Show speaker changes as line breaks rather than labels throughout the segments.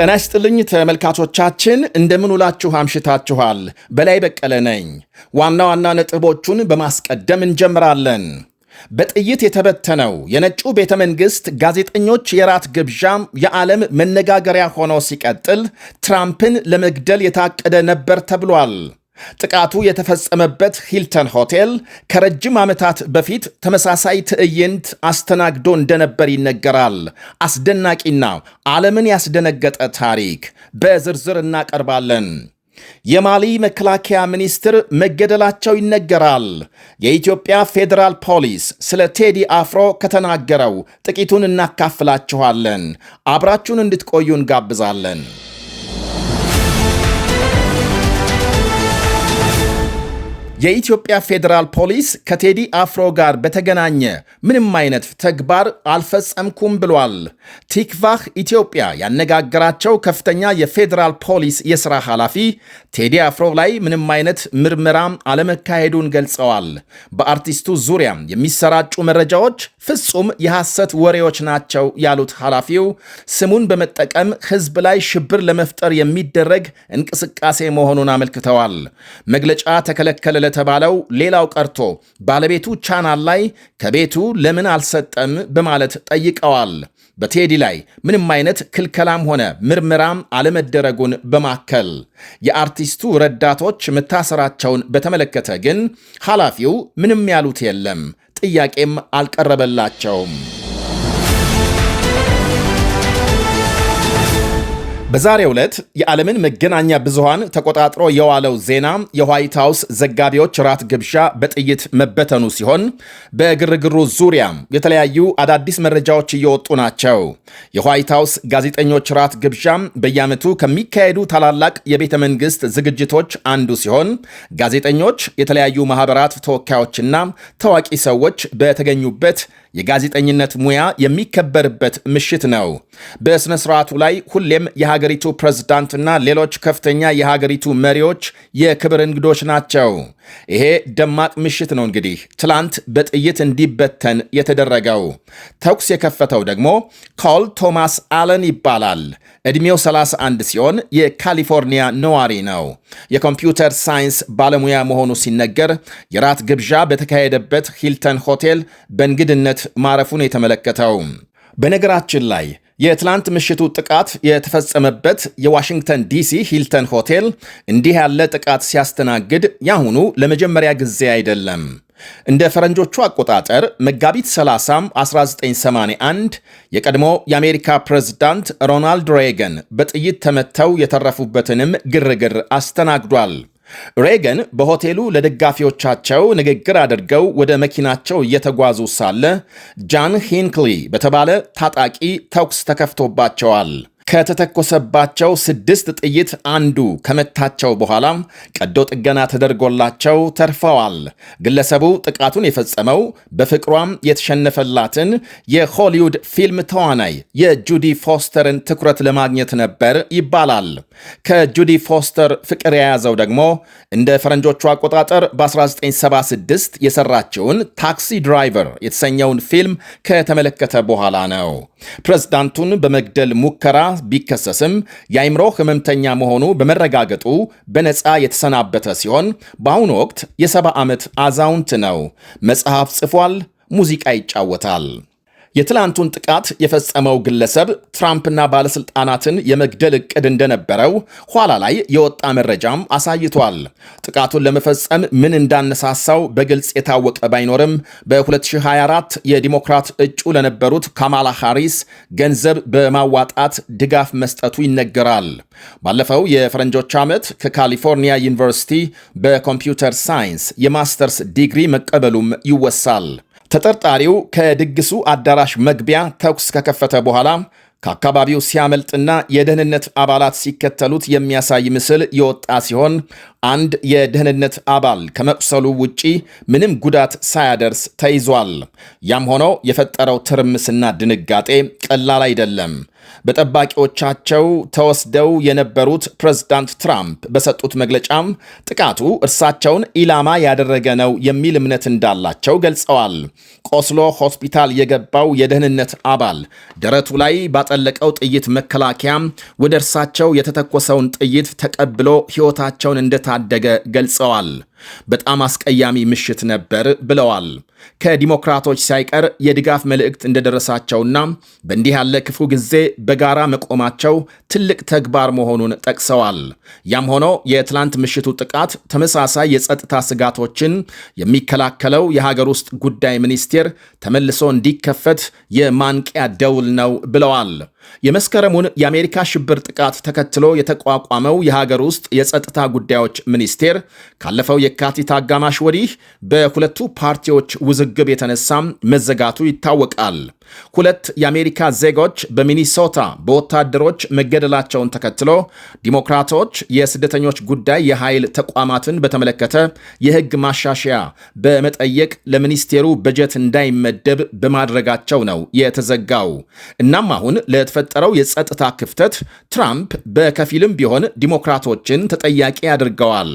ጤና ይስጥልኝ ተመልካቾቻችን፣ እንደምን ውላችሁ አምሽታችኋል? በላይ በቀለ ነኝ። ዋና ዋና ነጥቦቹን በማስቀደም እንጀምራለን። በጥይት የተበተነው የነጩ ቤተ መንግሥት ጋዜጠኞች የራት ግብዣም የዓለም መነጋገሪያ ሆኖ ሲቀጥል ትራምፕን ለመግደል የታቀደ ነበር ተብሏል። ጥቃቱ የተፈጸመበት ሂልተን ሆቴል ከረጅም ዓመታት በፊት ተመሳሳይ ትዕይንት አስተናግዶ እንደነበር ይነገራል። አስደናቂና ዓለምን ያስደነገጠ ታሪክ በዝርዝር እናቀርባለን። የማሊ መከላከያ ሚኒስትር መገደላቸው ይነገራል። የኢትዮጵያ ፌዴራል ፖሊስ ስለ ቴዲ አፍሮ ከተናገረው ጥቂቱን እናካፍላችኋለን። አብራችሁን እንድትቆዩ እንጋብዛለን። የኢትዮጵያ ፌዴራል ፖሊስ ከቴዲ አፍሮ ጋር በተገናኘ ምንም አይነት ተግባር አልፈጸምኩም ብሏል። ቲክቫህ ኢትዮጵያ ያነጋገራቸው ከፍተኛ የፌዴራል ፖሊስ የሥራ ኃላፊ ቴዲ አፍሮ ላይ ምንም አይነት ምርመራ አለመካሄዱን ገልጸዋል። በአርቲስቱ ዙሪያ የሚሰራጩ መረጃዎች ፍጹም የሐሰት ወሬዎች ናቸው ያሉት ኃላፊው ስሙን በመጠቀም ሕዝብ ላይ ሽብር ለመፍጠር የሚደረግ እንቅስቃሴ መሆኑን አመልክተዋል። መግለጫ ተከለከለ ተባለው ሌላው ቀርቶ ባለቤቱ ቻናል ላይ ከቤቱ ለምን አልሰጠም በማለት ጠይቀዋል። በቴዲ ላይ ምንም አይነት ክልከላም ሆነ ምርመራም አለመደረጉን በማከል የአርቲስቱ ረዳቶች መታሰራቸውን በተመለከተ ግን ኃላፊው ምንም ያሉት የለም፣ ጥያቄም አልቀረበላቸውም። በዛሬው ዕለት የዓለምን መገናኛ ብዙሃን ተቆጣጥሮ የዋለው ዜና የዋይት ሃውስ ዘጋቢዎች ራት ግብዣ በጥይት መበተኑ ሲሆን በግርግሩ ዙሪያ የተለያዩ አዳዲስ መረጃዎች እየወጡ ናቸው። የዋይት ሃውስ ጋዜጠኞች ራት ግብዣም በየዓመቱ ከሚካሄዱ ታላላቅ የቤተ መንግሥት ዝግጅቶች አንዱ ሲሆን ጋዜጠኞች፣ የተለያዩ ማኅበራት ተወካዮችና ታዋቂ ሰዎች በተገኙበት የጋዜጠኝነት ሙያ የሚከበርበት ምሽት ነው። በሥነ ሥርዓቱ ላይ ሁሌም የሀገሪቱ ፕሬዝዳንትና ሌሎች ከፍተኛ የሀገሪቱ መሪዎች የክብር እንግዶች ናቸው። ይሄ ደማቅ ምሽት ነው። እንግዲህ ትላንት በጥይት እንዲበተን የተደረገው ተኩስ የከፈተው ደግሞ ኮል ቶማስ አለን ይባላል። ዕድሜው 31 ሲሆን የካሊፎርኒያ ነዋሪ ነው። የኮምፒውተር ሳይንስ ባለሙያ መሆኑ ሲነገር የራት ግብዣ በተካሄደበት ሂልተን ሆቴል በእንግድነት ማረፉን የተመለከተው። በነገራችን ላይ የትላንት ምሽቱ ጥቃት የተፈጸመበት የዋሽንግተን ዲሲ ሂልተን ሆቴል እንዲህ ያለ ጥቃት ሲያስተናግድ ያሁኑ ለመጀመሪያ ጊዜ አይደለም። እንደ ፈረንጆቹ አቆጣጠር መጋቢት 30 1981 የቀድሞ የአሜሪካ ፕሬዝዳንት ሮናልድ ሬገን በጥይት ተመተው የተረፉበትንም ግርግር አስተናግዷል። ሬገን በሆቴሉ ለደጋፊዎቻቸው ንግግር አድርገው ወደ መኪናቸው እየተጓዙ ሳለ ጃን ሂንክሊ በተባለ ታጣቂ ተኩስ ተከፍቶባቸዋል። ከተተኮሰባቸው 6 ጥይት አንዱ ከመታቸው በኋላ ቀዶ ጥገና ተደርጎላቸው ተርፈዋል። ግለሰቡ ጥቃቱን የፈጸመው በፍቅሯም የተሸነፈላትን የሆሊውድ ፊልም ተዋናይ የጁዲ ፎስተርን ትኩረት ለማግኘት ነበር ይባላል። ከጁዲ ፎስተር ፍቅር የያዘው ደግሞ እንደ ፈረንጆቹ አቆጣጠር በ1976 የሰራችውን ታክሲ ድራይቨር የተሰኘውን ፊልም ከተመለከተ በኋላ ነው። ፕሬዝዳንቱን በመግደል ሙከራ ቢከሰስም የአይምሮ ህመምተኛ መሆኑ በመረጋገጡ በነፃ የተሰናበተ ሲሆን በአሁኑ ወቅት የ70 ዓመት አዛውንት ነው። መጽሐፍ ጽፏል፣ ሙዚቃ ይጫወታል። የትላንቱን ጥቃት የፈጸመው ግለሰብ ትራምፕና ባለስልጣናትን የመግደል ዕቅድ እንደነበረው ኋላ ላይ የወጣ መረጃም አሳይቷል። ጥቃቱን ለመፈጸም ምን እንዳነሳሳው በግልጽ የታወቀ ባይኖርም በ2024 የዲሞክራት እጩ ለነበሩት ካማላ ሃሪስ ገንዘብ በማዋጣት ድጋፍ መስጠቱ ይነገራል። ባለፈው የፈረንጆች ዓመት ከካሊፎርኒያ ዩኒቨርሲቲ በኮምፒውተር ሳይንስ የማስተርስ ዲግሪ መቀበሉም ይወሳል። ተጠርጣሪው ከድግሱ አዳራሽ መግቢያ ተኩስ ከከፈተ በኋላ ከአካባቢው ሲያመልጥና የደህንነት አባላት ሲከተሉት የሚያሳይ ምስል የወጣ ሲሆን አንድ የደህንነት አባል ከመቁሰሉ ውጪ ምንም ጉዳት ሳያደርስ ተይዟል። ያም ሆኖ የፈጠረው ትርምስና ድንጋጤ ቀላል አይደለም። በጠባቂዎቻቸው ተወስደው የነበሩት ፕሬዝዳንት ትራምፕ በሰጡት መግለጫም ጥቃቱ እርሳቸውን ኢላማ ያደረገ ነው የሚል እምነት እንዳላቸው ገልጸዋል። ቆስሎ ሆስፒታል የገባው የደህንነት አባል ደረቱ ላይ ባጠለቀው ጥይት መከላከያም ወደ እርሳቸው የተተኮሰውን ጥይት ተቀብሎ ሕይወታቸውን እንደታደገ ገልጸዋል። በጣም አስቀያሚ ምሽት ነበር ብለዋል። ከዲሞክራቶች ሳይቀር የድጋፍ መልእክት እንደደረሳቸውና በእንዲህ ያለ ክፉ ጊዜ በጋራ መቆማቸው ትልቅ ተግባር መሆኑን ጠቅሰዋል። ያም ሆኖ የትላንት ምሽቱ ጥቃት ተመሳሳይ የጸጥታ ስጋቶችን የሚከላከለው የሀገር ውስጥ ጉዳይ ሚኒስቴር ተመልሶ እንዲከፈት የማንቂያ ደውል ነው ብለዋል። የመስከረሙን የአሜሪካ ሽብር ጥቃት ተከትሎ የተቋቋመው የሀገር ውስጥ የጸጥታ ጉዳዮች ሚኒስቴር ካለፈው የካቲት አጋማሽ ወዲህ በሁለቱ ፓርቲዎች ውዝግብ የተነሳም መዘጋቱ ይታወቃል። ሁለት የአሜሪካ ዜጎች በሚኒሶታ በወታደሮች መገደላቸውን ተከትሎ ዲሞክራቶች የስደተኞች ጉዳይ የኃይል ተቋማትን በተመለከተ የሕግ ማሻሻያ በመጠየቅ ለሚኒስቴሩ በጀት እንዳይመደብ በማድረጋቸው ነው የተዘጋው። እናም አሁን ለተፈጠረው የጸጥታ ክፍተት ትራምፕ በከፊልም ቢሆን ዲሞክራቶችን ተጠያቂ አድርገዋል።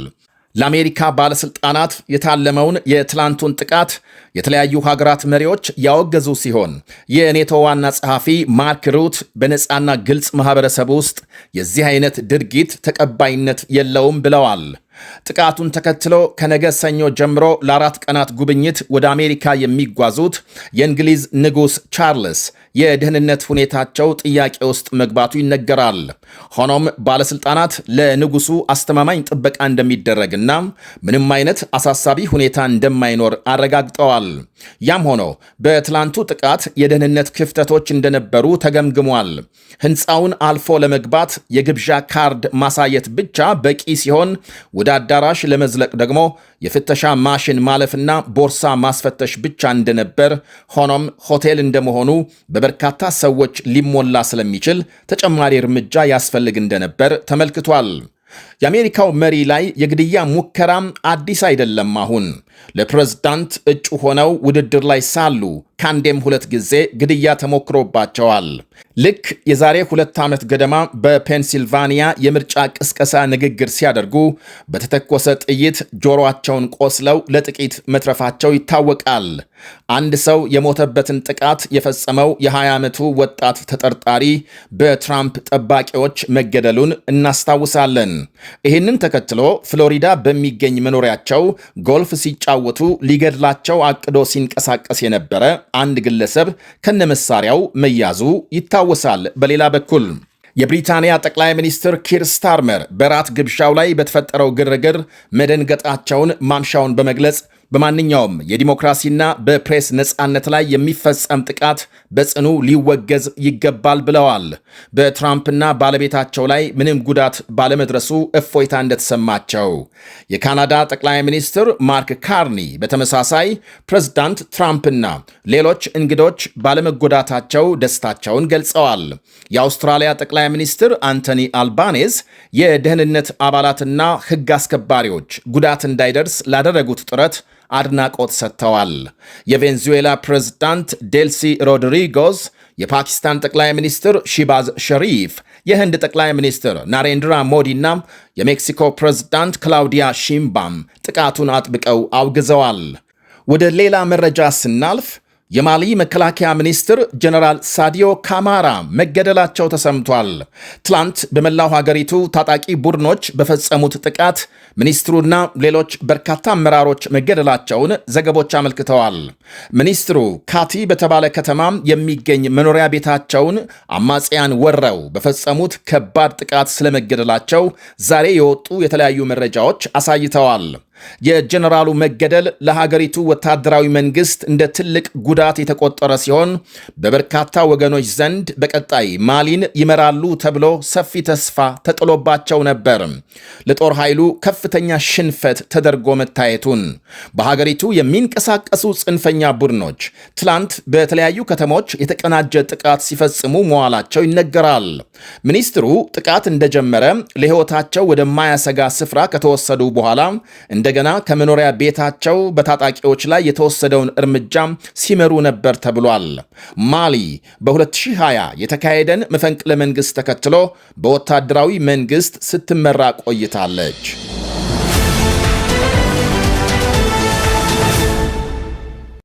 ለአሜሪካ ባለሥልጣናት የታለመውን የትላንቱን ጥቃት የተለያዩ ሀገራት መሪዎች ያወገዙ ሲሆን የኔቶ ዋና ጸሐፊ ማርክ ሩት በነፃና ግልጽ ማኅበረሰብ ውስጥ የዚህ አይነት ድርጊት ተቀባይነት የለውም ብለዋል። ጥቃቱን ተከትሎ ከነገ ሰኞ ጀምሮ ለ4 ቀናት ጉብኝት ወደ አሜሪካ የሚጓዙት የእንግሊዝ ንጉሥ ቻርልስ የደህንነት ሁኔታቸው ጥያቄ ውስጥ መግባቱ ይነገራል። ሆኖም ባለሥልጣናት ለንጉሡ አስተማማኝ ጥበቃ እንደሚደረግና ምንም አይነት አሳሳቢ ሁኔታ እንደማይኖር አረጋግጠዋል። ያም ሆኖ በትላንቱ ጥቃት የደህንነት ክፍተቶች እንደነበሩ ተገምግሟል። ሕንፃውን አልፎ ለመግባት የግብዣ ካርድ ማሳየት ብቻ በቂ ሲሆን ወደ አዳራሽ ለመዝለቅ ደግሞ የፍተሻ ማሽን ማለፍና ቦርሳ ማስፈተሽ ብቻ እንደነበር፣ ሆኖም ሆቴል እንደመሆኑ በበርካታ ሰዎች ሊሞላ ስለሚችል ተጨማሪ እርምጃ ያስፈልግ እንደነበር ተመልክቷል። የአሜሪካው መሪ ላይ የግድያ ሙከራም አዲስ አይደለም። አሁን ለፕሬዝዳንት እጩ ሆነው ውድድር ላይ ሳሉ ከአንዴም 2 ጊዜ ግድያ ተሞክሮባቸዋል። ልክ የዛሬ 2 ዓመት ገደማ በፔንሲልቫኒያ የምርጫ ቅስቀሳ ንግግር ሲያደርጉ በተተኮሰ ጥይት ጆሮአቸውን ቆስለው ለጥቂት መትረፋቸው ይታወቃል። አንድ ሰው የሞተበትን ጥቃት የፈጸመው የ20 ዓመቱ ወጣት ተጠርጣሪ በትራምፕ ጠባቂዎች መገደሉን እናስታውሳለን። ይህንን ተከትሎ ፍሎሪዳ በሚገኝ መኖሪያቸው ጎልፍ ሲጫወቱ ሊገድላቸው አቅዶ ሲንቀሳቀስ የነበረ አንድ ግለሰብ ከነመሳሪያው መያዙ ይታወሳል። በሌላ በኩል የብሪታንያ ጠቅላይ ሚኒስትር ኪር ስታርመር በራት ግብዣው ላይ በተፈጠረው ግርግር መደንገጣቸውን ማምሻውን በመግለጽ በማንኛውም የዲሞክራሲና በፕሬስ ነጻነት ላይ የሚፈጸም ጥቃት በጽኑ ሊወገዝ ይገባል ብለዋል። በትራምፕና ባለቤታቸው ላይ ምንም ጉዳት ባለመድረሱ እፎይታ እንደተሰማቸው የካናዳ ጠቅላይ ሚኒስትር ማርክ ካርኒ በተመሳሳይ ፕሬዝዳንት ትራምፕና ሌሎች እንግዶች ባለመጎዳታቸው ደስታቸውን ገልጸዋል። የአውስትራሊያ ጠቅላይ ሚኒስትር አንቶኒ አልባኔዝ የደህንነት አባላትና ሕግ አስከባሪዎች ጉዳት እንዳይደርስ ላደረጉት ጥረት አድናቆት ሰጥተዋል። የቬንዙዌላ ፕሬዝዳንት ዴልሲ ሮድሪጎዝ፣ የፓኪስታን ጠቅላይ ሚኒስትር ሺባዝ ሸሪፍ፣ የህንድ ጠቅላይ ሚኒስትር ናሬንድራ ሞዲና የሜክሲኮ ፕሬዝዳንት ክላውዲያ ሺምባም ጥቃቱን አጥብቀው አውግዘዋል። ወደ ሌላ መረጃ ስናልፍ የማሊ መከላከያ ሚኒስትር ጀነራል ሳዲዮ ካማራ መገደላቸው ተሰምቷል። ትላንት በመላው ሀገሪቱ ታጣቂ ቡድኖች በፈጸሙት ጥቃት ሚኒስትሩና ሌሎች በርካታ አመራሮች መገደላቸውን ዘገቦች አመልክተዋል። ሚኒስትሩ ካቲ በተባለ ከተማ የሚገኝ መኖሪያ ቤታቸውን አማጽያን ወረው በፈጸሙት ከባድ ጥቃት ስለመገደላቸው ዛሬ የወጡ የተለያዩ መረጃዎች አሳይተዋል። የጀነራሉ መገደል ለሀገሪቱ ወታደራዊ መንግስት እንደ ትልቅ ጉዳት የተቆጠረ ሲሆን በበርካታ ወገኖች ዘንድ በቀጣይ ማሊን ይመራሉ ተብሎ ሰፊ ተስፋ ተጥሎባቸው ነበር። ለጦር ኃይሉ ከፍተኛ ሽንፈት ተደርጎ መታየቱን በሀገሪቱ የሚንቀሳቀሱ ጽንፈኛ ቡድኖች ትላንት በተለያዩ ከተሞች የተቀናጀ ጥቃት ሲፈጽሙ መዋላቸው ይነገራል። ሚኒስትሩ ጥቃት እንደጀመረ ለሕይወታቸው ወደማያሰጋ ስፍራ ከተወሰዱ በኋላ እንደ እንደገና ከመኖሪያ ቤታቸው በታጣቂዎች ላይ የተወሰደውን እርምጃ ሲመሩ ነበር ተብሏል። ማሊ በ2020 የተካሄደን መፈንቅለ መንግሥት ተከትሎ በወታደራዊ መንግሥት ስትመራ ቆይታለች።